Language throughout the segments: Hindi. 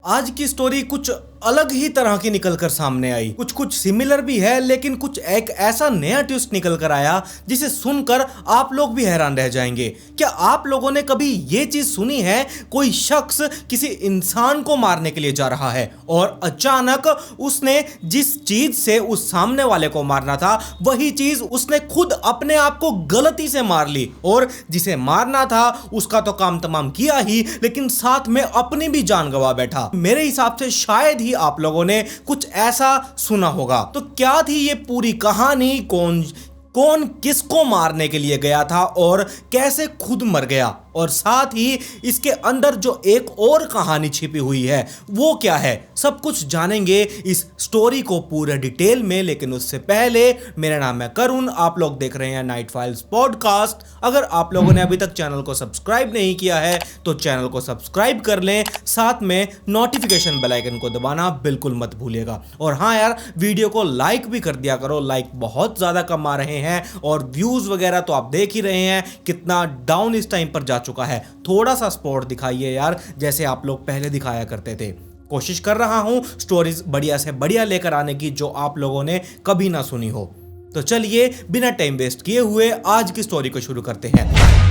आज की स्टोरी कुछ अलग ही तरह की निकल कर सामने आई। कुछ कुछ सिमिलर भी है, लेकिन कुछ एक ऐसा नया ट्विस्ट निकल कर आया जिसे सुनकर आप लोग भी हैरान रह जाएंगे। क्या आप लोगों ने कभी ये चीज सुनी है, कोई शख्स किसी इंसान को मारने के लिए जा रहा है और अचानक उसने जिस चीज से उस सामने वाले को मारना था वही चीज उसने खुद अपने आप को गलती से मार ली, और जिसे मारना था उसका तो काम तमाम किया ही, लेकिन साथ में अपनी भी जान गंवा बैठा। मेरे हिसाब से शायद आप लोगों ने कुछ ऐसा सुना होगा। तो क्या थी ये पूरी कहानी? कौन किसको मारने के लिए गया था और कैसे खुद मर गया, और साथ ही इसके अंदर जो एक और कहानी छिपी हुई है वो क्या है, सब कुछ जानेंगे इस स्टोरी को पूरे डिटेल में। लेकिन उससे पहले, मेरा नाम है करुण, आप लोग देख रहे हैं नाइट फाइल्स पॉडकास्ट। अगर आप लोगों ने अभी तक चैनल को सब्सक्राइब नहीं किया है तो चैनल को सब्सक्राइब कर लें, साथ में नोटिफिकेशन बेल आइकन को दबाना बिल्कुल मत भूलिएगा। और हाँ यार, वीडियो को लाइक भी कर दिया करो, लाइक बहुत ज्यादा कम आ रहे हैं और व्यूज वगैरह तो आप देख ही रहे हैं कितना डाउन इस टाइम पर जा चुका है। थोड़ा सा सपोर्ट दिखाइए यार, जैसे आप लोग पहले दिखाया करते थे। कोशिश कर रहा हूं स्टोरीज बढ़िया से बढ़िया लेकर आने की जो आप लोगों ने कभी ना सुनी हो। तो चलिए बिना टाइम वेस्ट किए हुए आज की स्टोरी को शुरू करते हैं।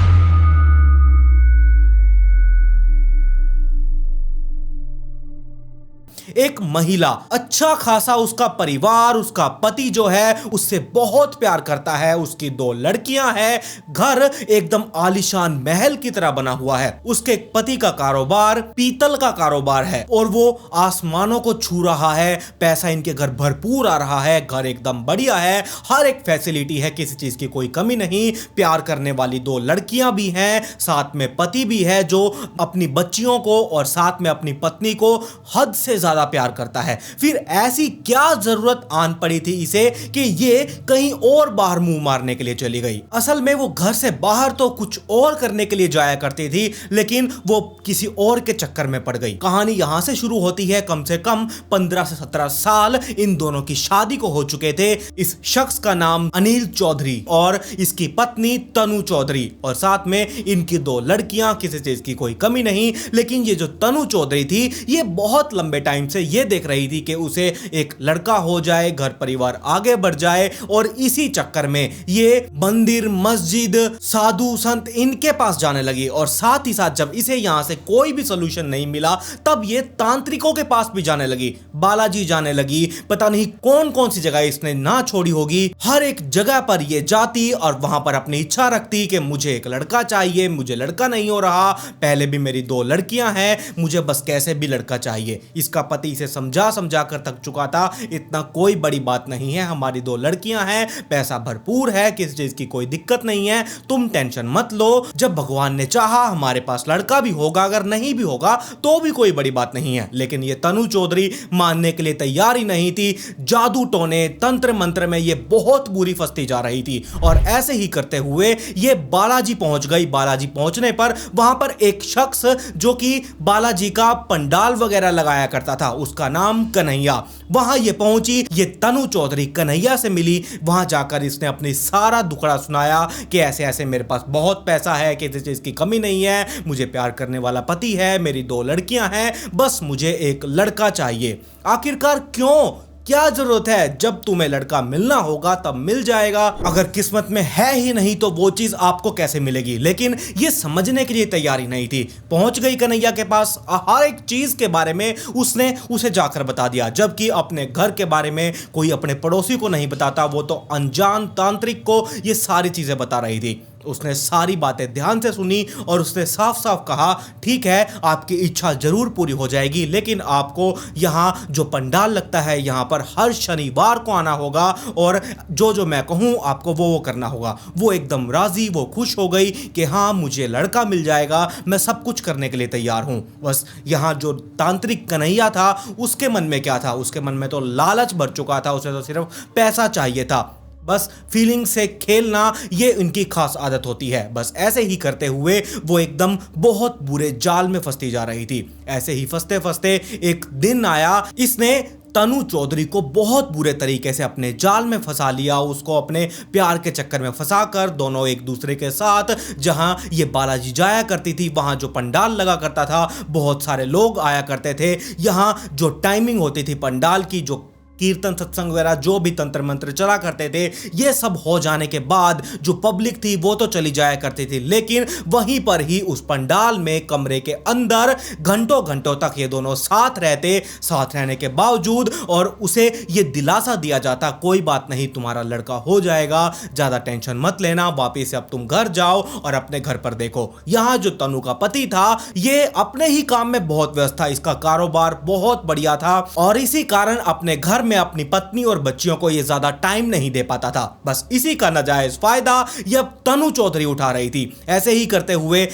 एक महिला, अच्छा खासा उसका परिवार, उसका पति जो है उससे बहुत प्यार करता है, उसकी 2 लड़कियां हैं, घर एकदम आलीशान महल की तरह बना हुआ है। उसके पति का कारोबार पीतल का कारोबार है और वो आसमानों को छू रहा है। पैसा इनके घर भरपूर आ रहा है, घर एकदम बढ़िया है, हर एक फैसिलिटी है, किसी चीज की कोई कमी नहीं। प्यार करने वाली 2 लड़कियां भी हैं, साथ में पति भी है जो अपनी बच्चियों को और साथ में अपनी पत्नी को हद से ज्यादा प्यार करता है। फिर ऐसी क्या जरूरत आन पड़ी थी इसे कि ये कहीं और बाहर मुंह मारने के लिए चली गई। असल में वो घर से बाहर तो कुछ और करने के लिए जाया करती थी, लेकिन वो किसी और के चक्कर में पड़ गई। कहानी यहां से शुरू होती है। कम से कम 15 से 17 साल इन दोनों की शादी को हो चुके थे। इस शख्स का नाम अनिल चौधरी और इसकी पत्नी तनु चौधरी, और साथ में इनकी 2 लड़कियां, किसी चीज की कोई कमी नहीं। लेकिन ये जो तनु चौधरी थी, ये बहुत लंबे टाइम से ये देख रही थी कि उसे एक लड़का हो जाए, घर परिवार आगे बढ़ जाए, और इसी चक्कर में ये मंदिर, मस्जिद, साधु संत इनके पास जाने लगी। और साथ ही साथ जब इसे यहां से कोई भी सोल्यूशन नहीं मिला तब ये तांत्रिकों के पास भी जाने लगी, बालाजी जाने लगी, पता नहीं कौन कौन सी जगह इसने ना छोड़ी होगी। हर एक जगह पर ये जाती और वहां पर अपनी इच्छा रखती कि मुझे एक लड़का चाहिए, मुझे लड़का नहीं हो रहा, पहले भी मेरी 2 लड़कियां हैं, मुझे बस कैसे भी लड़का चाहिए। इसका पति इसे समझा कर थक चुका था, इतना कोई बड़ी बात नहीं है, हमारी 2 लड़कियां हैं, पैसा भरपूर है, किसी चीज की कोई दिक्कत नहीं है, तुम टेंशन मत लो, जब भगवान ने चाहा हमारे पास लड़का भी होगा, अगर नहीं भी होगा तो भी कोई बड़ी बात नहीं है। लेकिन ये तनु चौधरी मानने के लिए तैयार ही नहीं थी। जादू टोने, तंत्र मंत्र में ये बहुत बुरी फंसती जा रही थी, और ऐसे ही करते हुए ये बालाजी पहुंच गई। बालाजी पहुंचने पर वहां पर एक शख्स जो कि बालाजी का पंडाल वगैरह लगाया करता था, उसका नाम कन्हैया, वहां ये पहुंची। ये तनु चौधरी कन्हैया से मिली। वहां जाकर इसने अपनी सारा दुखड़ा सुनाया कि ऐसे ऐसे मेरे पास बहुत पैसा है, किसी चीज की कमी नहीं है, मुझे प्यार करने वाला पति है, मेरी 2 लड़कियां हैं, बस मुझे एक लड़का चाहिए। आखिरकार क्यों, क्या जरूरत है? जब तुम्हें लड़का मिलना होगा तब मिल जाएगा, अगर किस्मत में है ही नहीं तो वो चीज आपको कैसे मिलेगी? लेकिन ये समझने के लिए तैयारी नहीं थी। पहुंच गई कन्हैया के पास, हर एक चीज के बारे में उसने उसे जाकर बता दिया, जबकि अपने घर के बारे में कोई अपने पड़ोसी को नहीं बताता, वो तो अनजान तांत्रिक को ये सारी चीजें बता रही थी। उसने सारी बातें ध्यान से सुनी और उसने साफ साफ कहा, ठीक है, आपकी इच्छा जरूर पूरी हो जाएगी, लेकिन आपको यहाँ जो पंडाल लगता है यहाँ पर हर शनिवार को आना होगा, और जो जो मैं कहूँ आपको वो करना होगा। वो एकदम राजी, वो खुश हो गई कि हाँ, मुझे लड़का मिल जाएगा, मैं सब कुछ करने के लिए तैयार हूँ। बस यहाँ जो तांत्रिक कन्हैया था उसके मन में क्या था? उसके मन में तो लालच भर चुका था, उसे तो सिर्फ पैसा चाहिए था। बस फीलिंग से खेलना ये इनकी खास आदत होती है। बस ऐसे ही करते हुए वो एकदम बहुत बुरे जाल में फंसती जा रही थी। ऐसे ही फंसते फंसते एक दिन आया, इसने तनु चौधरी को बहुत बुरे तरीके से अपने जाल में फंसा लिया, उसको अपने प्यार के चक्कर में फंसाकर दोनों एक दूसरे के साथ, जहां ये बालाजी जाया करती थी वहां जो पंडाल लगा करता था, बहुत सारे लोग आया करते थे, यहां जो टाइमिंग होती थी पंडाल की, जो कीर्तन सत्संग वगैरह जो भी तंत्र मंत्र चला करते थे, ये सब हो जाने के बाद जो पब्लिक थी वो तो चली जाया करती थी, लेकिन वहीं पर ही उस पंडाल में कमरे के अंदर घंटों घंटों तक ये दोनों साथ रहते, साथ रहने के बावजूद, और उसे ये दिलासा दिया जाता कोई बात नहीं तुम्हारा लड़का हो जाएगा, ज्यादा टेंशन मत लेना, वापिस से अब तुम घर जाओ और अपने घर पर देखो। यहां जो तनु का पति था ये अपने ही काम में बहुत व्यस्त था, इसका कारोबार बहुत बढ़िया था और इसी कारण अपने घर में अपनी पत्नी और बच्चियों को यह ज्यादा टाइम नहीं दे पाता था। बस इसी का नाजायज फायदा यह तनु चौधरी उठा रही थी। ऐसे ही करते हुए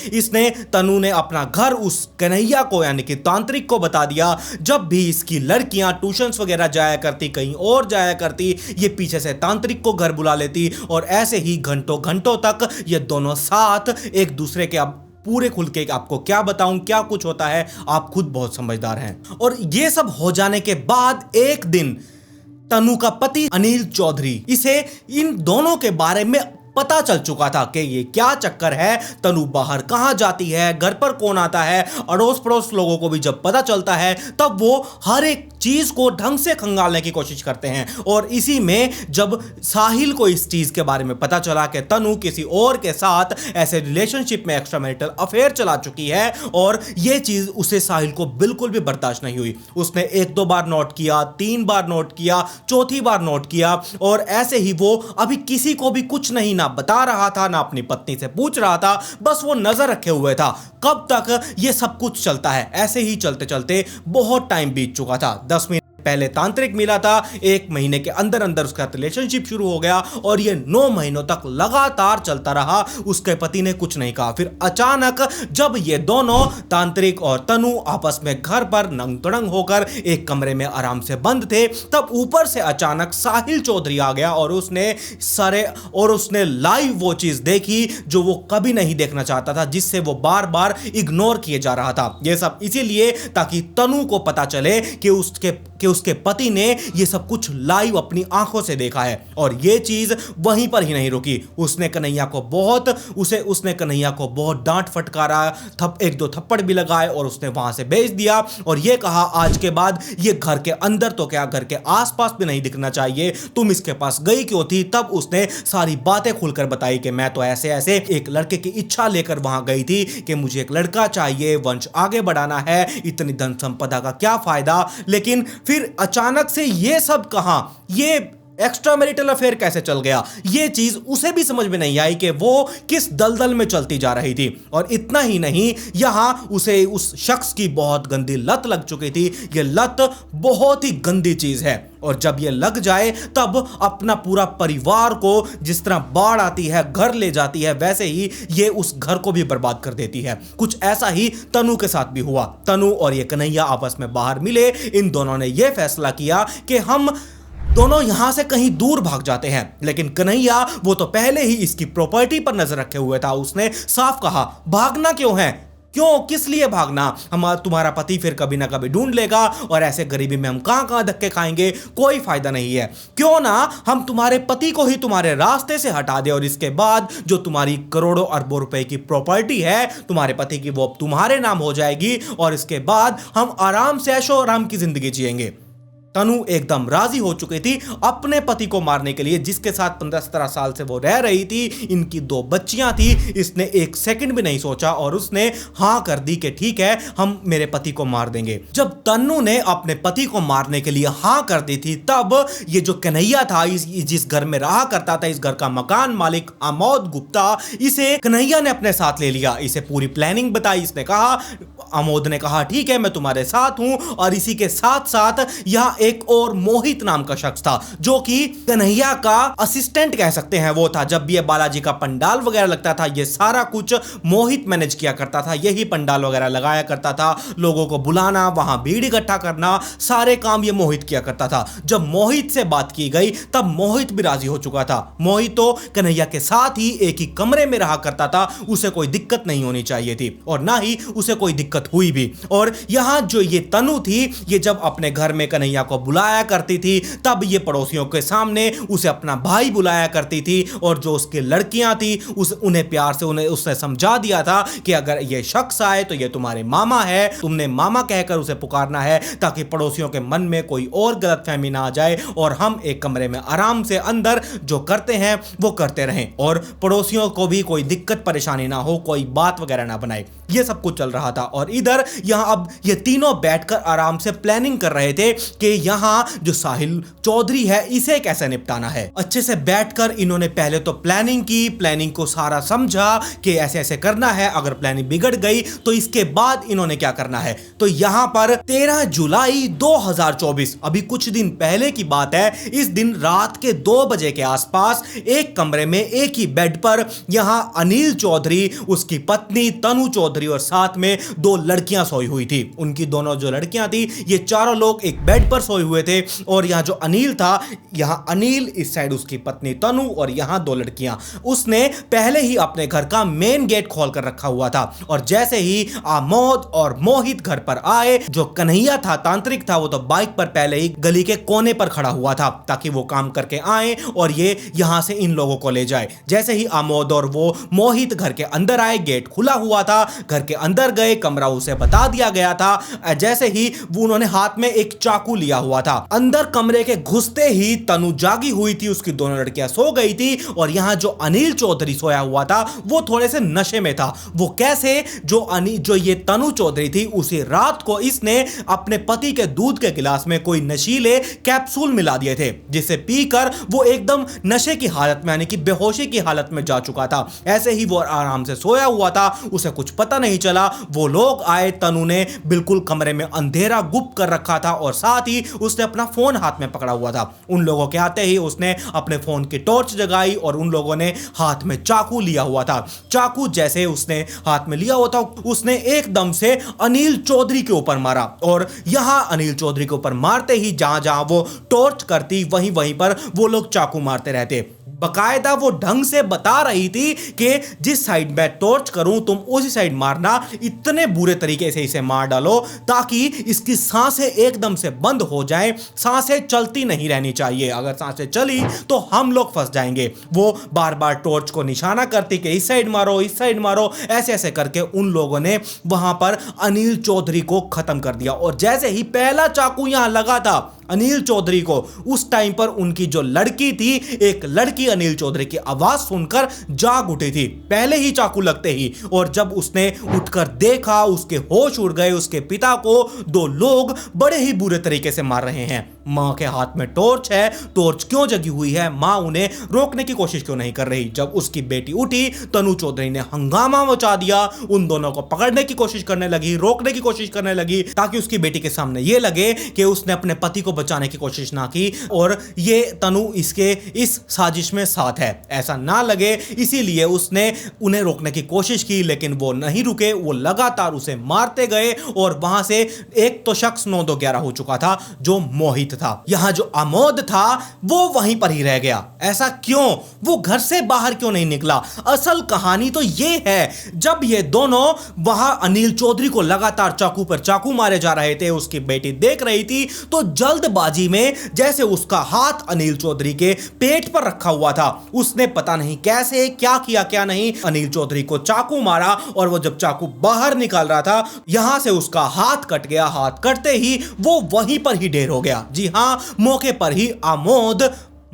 तनु ने अपना घर उस कन्हैया को यानी कि तांत्रिक को बता दिया। जब भी इसकी लड़कियां ट्यूशंस वगैरह जाया करती, कहीं और जाया करती, ये पीछे से तांत्रिक को घर बुला लेती और ऐसे ही घंटों घंटों तक ये दोनों साथ एक दूसरे के अब पूरे खुल के आपको क्या बताऊं क्या कुछ होता है, आप खुद बहुत समझदार हैं। और ये सब हो जाने के बाद एक दिन तनु का पति अनिल चौधरी, इसे इन दोनों के बारे में पता चल चुका था कि ये क्या चक्कर है, तनु बाहर कहां जाती है, घर पर कौन आता है, अड़ोस पड़ोस लोगों को भी जब पता चलता है तब वो हर एक चीज को ढंग से खंगालने की कोशिश करते हैं। और इसी में जब साहिल को इस चीज के बारे में पता चला कि तनु किसी और के साथ ऐसे रिलेशनशिप में एक्स्ट्रा मैरिटल अफेयर चला चुकी है, और ये चीज उसे साहिल को बिल्कुल भी बर्दाश्त नहीं हुई। उसने एक दो बार नोट किया, 3 बार नोट किया, चौथी बार नोट किया, और ऐसे ही वो अभी किसी को भी कुछ नहीं ना बता रहा था, ना अपनी पत्नी से पूछ रहा था, बस वो नजर रखे हुए था कब तक ये सब कुछ चलता है। ऐसे ही चलते चलते बहुत टाइम बीत चुका था। 10 मिनट पहले तांत्रिक मिला था, 1 महीने के अंदर अंदर उसका रिलेशनशिप शुरू हो गया और ये 9 महीनों तक लगातार चलता रहा। उसके पति ने कुछ नहीं कहा। फिर अचानक जब ये दोनों तांत्रिक और तनु आपस में घर पर नंग तड़ंग होकर एक कमरे में आराम से बंद थे, तब ऊपर से अचानक साहिल चौधरी आ गया और उसने लाइव वो चीज देखी जो वो कभी नहीं देखना चाहता था, जिससे वो बार बार इग्नोर किए जा रहा था। ये सब इसीलिए ताकि तनु को पता चले कि उसके पति ने ये सब कुछ लाइव अपनी आंखों से देखा है। और ये चीज वहीं पर ही नहीं रुकी, उसने कन्हैया को बहुत डांट फटकारा, 1-2 थप्पड़ भी लगाए और उसने वहां से भेज दिया और ये कहा आज के बाद ये घर के अंदर तो क्या घर के आसपास भी नहीं दिखना चाहिए, तुम इसके पास गई क्यों थी। तब उसने सारी बातें खुलकर बताई कि मैं तो ऐसे ऐसे एक लड़के की इच्छा लेकर वहां गई थी कि मुझे एक लड़का चाहिए, वंश आगे बढ़ाना है, इतनी धन संपदा का क्या फायदा। लेकिन फिर अचानक से ये सब कहां, ये एक्स्ट्रा मैरिटल अफेयर कैसे चल गया, ये चीज उसे भी समझ में नहीं आई कि वो किस दलदल में चलती जा रही थी। और इतना ही नहीं, यहां उसे उस शख्स की बहुत गंदी लत लग चुकी थी। ये लत बहुत ही गंदी चीज है और जब ये लग जाए तब अपना पूरा परिवार को जिस तरह बाढ़ आती है घर ले जाती है, वैसे ही ये उस घर को भी बर्बाद कर देती है। कुछ ऐसा ही तनु के साथ भी हुआ। तनु और ये कन्हैया आपस में बाहर मिले, इन दोनों ने यह फैसला किया कि हम दोनों यहां से कहीं दूर भाग जाते हैं। लेकिन कन्हैया वो तो पहले ही इसकी प्रॉपर्टी पर नजर रखे हुए था, उसने साफ कहा भागना क्यों है, क्यों किस लिए भागना, तुम्हारा पति फिर कभी ना कभी ढूंढ लेगा और ऐसे गरीबी में हम कहां कहां धक्के खाएंगे, कोई फायदा नहीं है। क्यों ना हम तुम्हारे पति को ही तुम्हारे रास्ते से हटा दे और इसके बाद जो तुम्हारी करोड़ों अरबों रुपए की प्रॉपर्टी है तुम्हारे पति की, वो तुम्हारे नाम हो जाएगी और इसके बाद हम आराम से ऐशो आराम की जिंदगी जिएंगे। तनु एकदम राजी हो चुकी थी अपने पति को मारने के लिए, जिसके साथ 15-17 साल से वो रह रही थी। इनकी 2 बच्चियां थी। इसने 1 सेकंड भी नहीं सोचा और उसने हां कर दी कि ठीक है हम मेरे पति को मार देंगे। जब तनु ने अपने पति को मारने के लिए हां कर दी थी, तब ये जो कन्हैया था जिस घर में रहा करता था, इस घर का मकान मालिक अमोद गुप्ता, इसे कन्हैया ने अपने साथ ले लिया। इसे पूरी प्लानिंग बताई। इसने कहा, अमोद ने कहा ठीक है मैं तुम्हारे साथ हूं। और इसी के साथ साथ यह एक और मोहित नाम का शख्स था जो कि कन्हैया का असिस्टेंट कह सकते हैं वो था। जब भी ये बालाजी का पंडाल वगैरह लगता था ये सारा कुछ मोहित मैनेज किया करता था, यही पंडाल वगैरह लगाया करता था, लोगों को बुलाना, वहां भीड़ इकट्ठा करना, सारे काम ये मोहित किया करता था। जब मोहित से बात की गई तब मोहित भी राजी हो चुका था। मोहित तो कन्हैया के साथ ही एक ही कमरे में रहा करता था, उसे कोई दिक्कत नहीं होनी चाहिए थी और ना ही उसे कोई दिक्कत हुई भी। और यहां जो ये तनु थी, ये जब अपने घर में कन्हैया को को बुलाया करती थी, तब ये पड़ोसियों के सामने उसे अपना भाई बुलाया करती थी। और जो उसकी लड़कियां थी उन्हें प्यार से उसने समझा दिया था कि अगर ये शख्स आए तो ये तुम्हारे मामा है, तुमने मामा कहकर उसे पुकारना है, ताकि पड़ोसियों के मन में कोई और गलतफहमी ना आ जाए और हम एक कमरे में आराम से अंदर जो करते हैं वो करते रहें और पड़ोसियों को भी कोई दिक्कत परेशानी ना हो, कोई बात वगैरह ना बनाए। ये सब कुछ चल रहा था और इधर यहां अब ये तीनों बैठकर आराम से प्लानिंग कर रहे थे कि यहां जो साहिल चौधरी है इसे कैसे निपटाना है। अच्छे से बैठकर इन्होंने पहले तो प्लानिंग की, प्लानिंग को सारा समझा कि ऐसे ऐसे करना है, अगर प्लानिंग बिगड़ गई तो इसके बाद इन्होंने क्या करना है। तो यहां पर 13 जुलाई 2024, अभी कुछ दिन पहले की बात है, इस दिन रात के 2 बजे के आसपास एक कमरे में एक ही बेड पर यहां अनिल चौधरी, उसकी पत्नी तनु चौधरी और साथ में 2 लड़कियां सोई हुई थी। उनकी दोनों जो लड़कियां थी, ये चारों लोग एक बेड पर सोए हुए थे और यहां जो अनिल था, यहां अनिल, इस साइड उसकी पत्नी तनु और यहां 2 लड़कियां। उसने पहले ही अपने घर का मेन गेट खोल कर रखा हुआ था और जैसे ही आमोद और मोहित घर पर आए, जो कन्हैया था, तांत्रिक था, वो तो बाइक पर पहले ही गली के कोने पर खड़ा हुआ था ताकि वो काम करके आए और ये यहां से इन लोगों को ले जाए। जैसे ही आमोद और वो मोहित घर के अंदर आए, गेट खुला हुआ था, घर के अंदर गए, कमरा उसे बता दिया गया था। जैसे ही वो उन्होंने हाथ में एक चाकू लिया हुआ था, अंदर कमरे के घुसते ही तनु जागी हुई थी, उसकी दोनों लड़कियां सो गई थी और यहां जो अनिल चौधरी सोया हुआ था वो थोड़े से नशे में था। वो कैसे, जो ये तनु चौधरी थी, उसी रात को इसने अपने पति के दूध के गिलास में कोई नशीले कैप्सूल मिला दिए थे, जिसे पीकर वो एकदम नशे की हालत में, यानी कि बेहोशी की हालत में जा चुका था। ऐसे ही वो आराम से सोया हुआ था, उसे कुछ पता नहीं चला। वो लोग आए, तनु ने बिल्कुल कमरे में अंधेरा गुप्त कर रखा था और साथ ही उसने अपना फोन हाथ में पकड़ा हुआ था। उन लोगों के आते ही उसने अपने फोन की टॉर्च जगाई और उन लोगों ने हाथ में चाकू लिया हुआ था। चाकू जैसे उसने हाथ में लिया हुआ था, उसने एकदम से अनिल चौधरी के ऊपर मारा और यहां अनिल चौधरी के ऊपर मारते ही जहां जहां वो टॉर्च करती, वहीं वहीं पर वो लोग चाकू मारते रहते। बकायदा वो ढंग से बता रही थी कि जिस साइड मैं टॉर्च करूं तुम उसी साइड मारना, इतने बुरे तरीके से इसे मार डालो ताकि इसकी सांसें एकदम से बंद हो जाएं, सांसें चलती नहीं रहनी चाहिए, अगर सांसें चली तो हम लोग फंस जाएंगे। वो बार बार टॉर्च को निशाना करती कि इस साइड मारो, इस साइड मारो, ऐसे ऐसे करके उन लोगों ने वहां पर अनिल चौधरी को खत्म कर दिया। और जैसे ही पहला चाकू यहां लगा था अनिल चौधरी को, उस टाइम पर उनकी जो लड़की थी, एक लड़की अनिल चौधरी की आवाज सुनकर जाग उठी थी पहले ही चाकू लगते ही। और जब उसने उठकर देखा, उसके होश उड़ गए, उसके पिता को 2 लोग बड़े ही बुरे तरीके से मार रहे हैं। मां के हाथ में टॉर्च है, टॉर्च क्यों जगी हुई है, मां उन्हें रोकने की कोशिश क्यों नहीं कर रही। जब उसकी बेटी उठी, तनु चौधरी ने हंगामा मचा दिया, उन दोनों को पकड़ने की कोशिश करने लगी, रोकने की कोशिश करने लगी, ताकि उसकी बेटी के सामने यह लगे कि उसने अपने पति को बचाने की कोशिश ना की और ये तनु इसके इस साजिश में साथ है, ऐसा ना लगे, इसीलिए उसने उन्हें रोकने की कोशिश की, लेकिन वो नहीं रुके, वो लगातार उसे मारते गए। और वहां से एक तो शख्स 9-2-11 हो चुका था, जो मोहित था। यहां जो आमोद था वो वहीं पर ही रह गया। ऐसा क्यों, वो घर से बाहर क्यों नहीं निकला? असल कहानी तो ये है, जब ये दोनों वहां अनिल चौधरी को लगातार चाकू पर चाकू मारे जा रहे थे, उसकी बेटी देख रही थी, तो जल्दबाजी में जैसे उसका हाथ अनिल चौधरी के पेट पर रखा हुआ था, उसने पता नहीं कैसे क्या किया क्या नहीं, अनिल चौधरी को चाकू मारा और वो जब चाकू बाहर निकाल रहा था, यहां से उसका हाथ कट गया। हाथ कटते ही वो वहीं पर ही ढेर हो गया। जी हां, मौके पर ही आमोद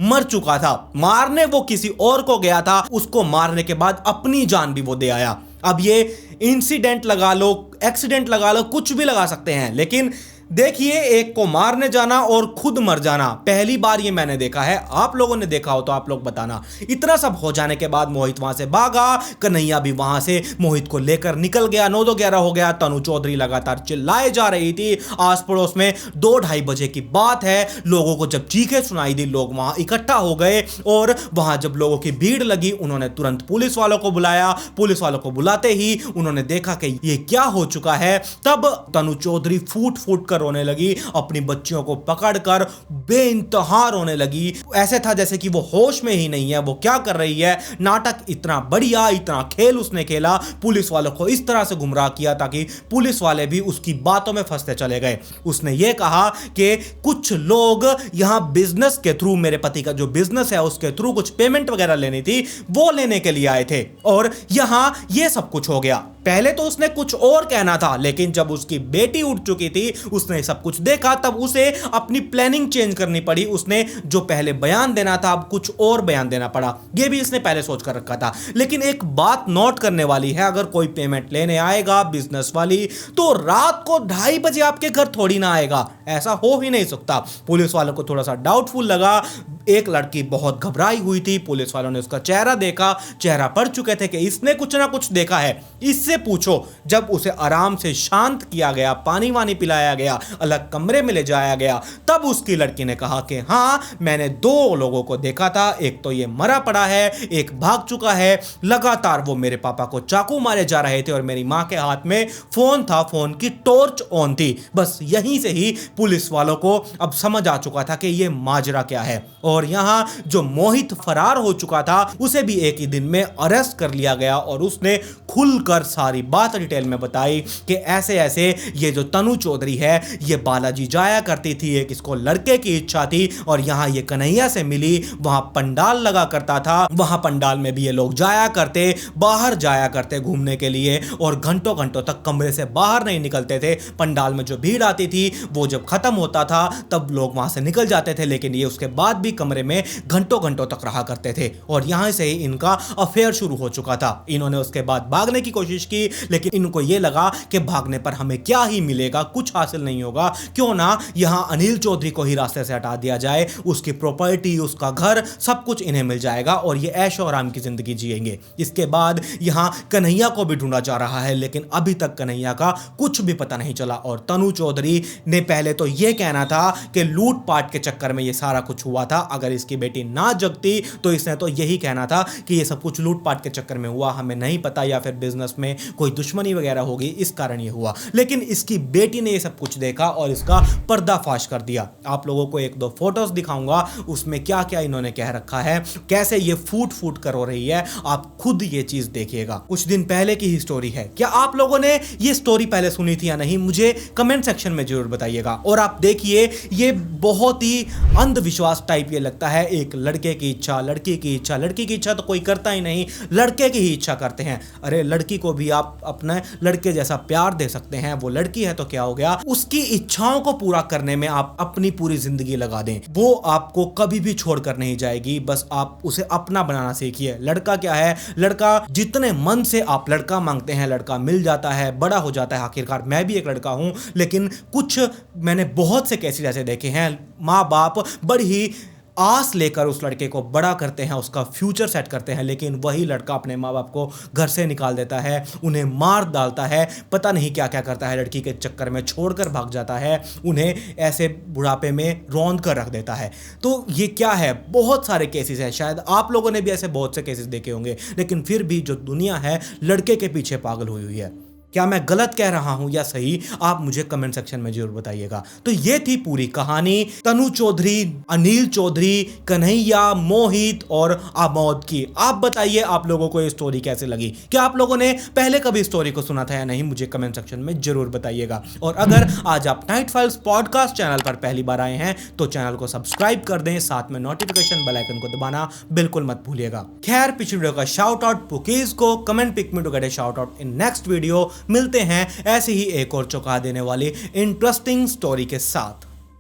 मर चुका था। मारने वो किसी और को गया था, उसको मारने के बाद अपनी जान भी वो दे आया। अब ये इंसिडेंट लगा लो, एक्सीडेंट लगा लो, कुछ भी लगा सकते हैं, लेकिन देखिए, एक को मारने जाना और खुद मर जाना पहली बार ये मैंने देखा है। आप लोगों ने देखा हो तो आप लोग बताना। इतना सब हो जाने के बाद मोहित वहां से भागा, कन्हैया भी वहां से मोहित को लेकर निकल गया। 9-2-11 हो गया। तनु चौधरी लगातार चिल्लाए जा रही थी। आस पड़ोस में 2-2:30 बजे की बात है। लोगों को जब चीखें सुनाई दी, लोग वहां इकट्ठा हो गए और वहां जब लोगों की भीड़ लगी, उन्होंने तुरंत पुलिस वालों को बुलाया। पुलिस वालों को बुलाते ही उन्होंने देखा कि ये क्या हो चुका है। तब तनु चौधरी फूट फूट कर रोने लगी, अपनी बच्चियों को पकड़कर बेइंतहा रोने लगी। ऐसे था जैसे कि वो होश में ही नहीं है, वो क्या कर रही है। नाटक इतना बढ़िया, इतना खेल उसने खेला, पुलिस वालों को इस तरह से गुमराह किया ताकि पुलिस वाले भी उसकी बातों में फंसते चले गए। उसने ये कहा कि कुछ लोग यहां बिजनेस के थ्रू, मेरे पति का जो बिजनेस है उसके थ्रू कुछ पेमेंट वगैरह लेनी थी, वो लेने के लिए आए थे और यहां ये सब कुछ हो गया। पहले तो उसने कुछ और कहना था, लेकिन जब उसकी बेटी उठ चुकी थी, उसने सब कुछ देखा, तब उसे अपनी प्लानिंग चेंज करनी पड़ी। उसने जो पहले बयान देना था, अब कुछ और बयान देना पड़ा। यह भी इसने पहले सोच कर रखा था। लेकिन एक बात नोट करने वाली है, अगर कोई पेमेंट लेने आएगा बिजनेस वाली, तो रात को 2:30 बजे आपके घर थोड़ी ना आएगा, ऐसा हो ही नहीं सकता। पुलिस वालों को थोड़ा सा डाउटफुल लगा। एक लड़की बहुत घबराई हुई थी, पुलिस वालों ने उसका चेहरा देखा, चेहरा पढ़ चुके थे कि इसने कुछ ना कुछ देखा है, इससे पूछो। जब उसे आराम से शांत किया गया, पानी वानी पिलाया गया, अलग कमरे में ले जाया गया, तब उसकी लड़की ने कहा कि हाँ, मैंने 2 लोगों को देखा था, एक तो ये मरा पड़ा है, एक भाग चुका है। लगातार वो मेरे पापा को चाकू मारे जा रहे थे और मेरी मां के हाथ में फोन था, फोन की टॉर्च ऑन थी। बस यहीं से ही पुलिस वालों को अब समझ आ चुका था कि ये माजरा क्या है। और यहां जो मोहित फरार हो चुका था, उसे भी एक ही दिन में अरेस्ट कर लिया गया और उसने खुलकर सारी बात डिटेल में बताई कि ऐसे ऐसे ये जो तनु चौधरी है, ये बालाजी जाया करती थी, एक इसको लड़के की इच्छा थी और यहां ये कन्हैया से मिली, वहां पंडाल लगा करता था, वहां पंडाल में भी ये लोग जाया करते, बाहर जाया करते घूमने के लिए और घंटों घंटों तक कमरे से बाहर नहीं निकलते थे। पंडाल में जो भीड़ आती थी वो जब खत्म होता था तब लोग वहां से निकल जाते थे, लेकिन ये उसके बाद भी कमरे में घंटों घंटों तक रहा करते थे और यहां से ही इनका अफेयर शुरू हो चुका था। इन्होंने उसके बाद भागने की कोशिश की, लेकिन इनको यह लगा कि भागने पर हमें क्या ही मिलेगा, कुछ हासिल नहीं होगा, क्यों ना यहां अनिल चौधरी को ही रास्ते से हटा दिया जाए, उसकी प्रॉपर्टी, उसका घर, सब कुछ इन्हें मिल जाएगा और ये ऐशो आराम की जिंदगी जिएंगे। इसके बाद यहां कन्हैया को भी ढूंढा जा रहा है, लेकिन अभी तक कन्हैया का कुछ भी पता नहीं चला। और तनु चौधरी ने पहले तो यह कहना था कि लूटपाट के चक्कर में यह सारा कुछ हुआ था, अगर इसकी बेटी ना जगती तो इसने तो यही कहना था कि यह सब कुछ लूटपाट के चक्कर में हुआ, हमें नहीं पता, या फिर बिजनेस में कोई दुश्मनी वगैरह होगी, इस कारण यह हुआ। लेकिन इसकी बेटी ने यह सब कुछ देखा और इसका पर्दाफाश कर दिया। आप लोगों को 1-2 फोटोज दिखाऊंगा, उसमें क्या क्या इन्होंने कह रखा है, कैसे ये फूट फूट कर हो रही है, आप खुद ये चीज देखिएगा। कुछ दिन पहले की ही स्टोरी है। क्या आप लोगों ने ये स्टोरी पहले सुनी थी या नहीं, मुझे कमेंट सेक्शन में जरूर बताइएगा। और आप देखिए, ये बहुत ही अंधविश्वास टाइप ये लगता है। एक लड़के की इच्छा, लड़की की इच्छा, लड़की की इच्छा तो कोई करता ही नहीं, लड़के की ही इच्छा करते हैं। अरे लड़की को भी आप अपने लड़के जैसा प्यार दे सकते हैं, वो लड़की है तो क्या हो गया, उसकी इच्छाओं को पूरा करने में आप अपनी पूरी जिंदगी लगा दें, वो आपको कभी भी छोड़कर नहीं जाएगी। बस आप उसे अपना बनाना सीखिए। लड़का क्या है, लड़का जितने मन से आप लड़का मांगते हैं, लड़का मिल जाता है, बड़ा हो जाता है। आखिरकार मैं भी एक लड़का हूं, लेकिन कुछ मैंने बहुत से केसेस ऐसे देखे हैं, माँ बाप बड़ी ही आस लेकर उस लड़के को बड़ा करते हैं, उसका फ्यूचर सेट करते हैं, लेकिन वही लड़का अपने माँ बाप को घर से निकाल देता है, उन्हें मार डालता है, पता नहीं क्या क्या करता है, लड़की के चक्कर में छोड़कर भाग जाता है, उन्हें ऐसे बुढ़ापे में रौंद कर रख देता है। तो ये क्या है, बहुत सारे केसेस हैं, शायद आप लोगों ने भी ऐसे बहुत से केसेस देखे होंगे, लेकिन फिर भी जो दुनिया है लड़के के पीछे पागल हुई हुई है। क्या मैं गलत कह रहा हूं या सही, आप मुझे कमेंट सेक्शन में जरूर बताइएगा। तो ये थी पूरी कहानी तनु चौधरी, अनिल चौधरी, कन्हैया, मोहित और आमोद की। आप बताइए आप लोगों को ये स्टोरी कैसे लगी, क्या आप लोगों ने पहले कभी स्टोरी को सुना था या नहीं, मुझे कमेंट सेक्शन में जरूर बताइएगा। और अगर आज आप नाइट फाइल्स पॉडकास्ट चैनल पर पहली बार आए हैं तो चैनल को सब्सक्राइब कर दें, साथ में नोटिफिकेशन बेल आइकन को दबाना बिल्कुल मत भूलिएगा। खैर, पिछली वीडियो का शाउट आउट पुकीज को, comment pick me to get a shout out in next video. मिलते हैं ऐसे ही एक और चौंका देने वाली इंटरेस्टिंग स्टोरी के साथ।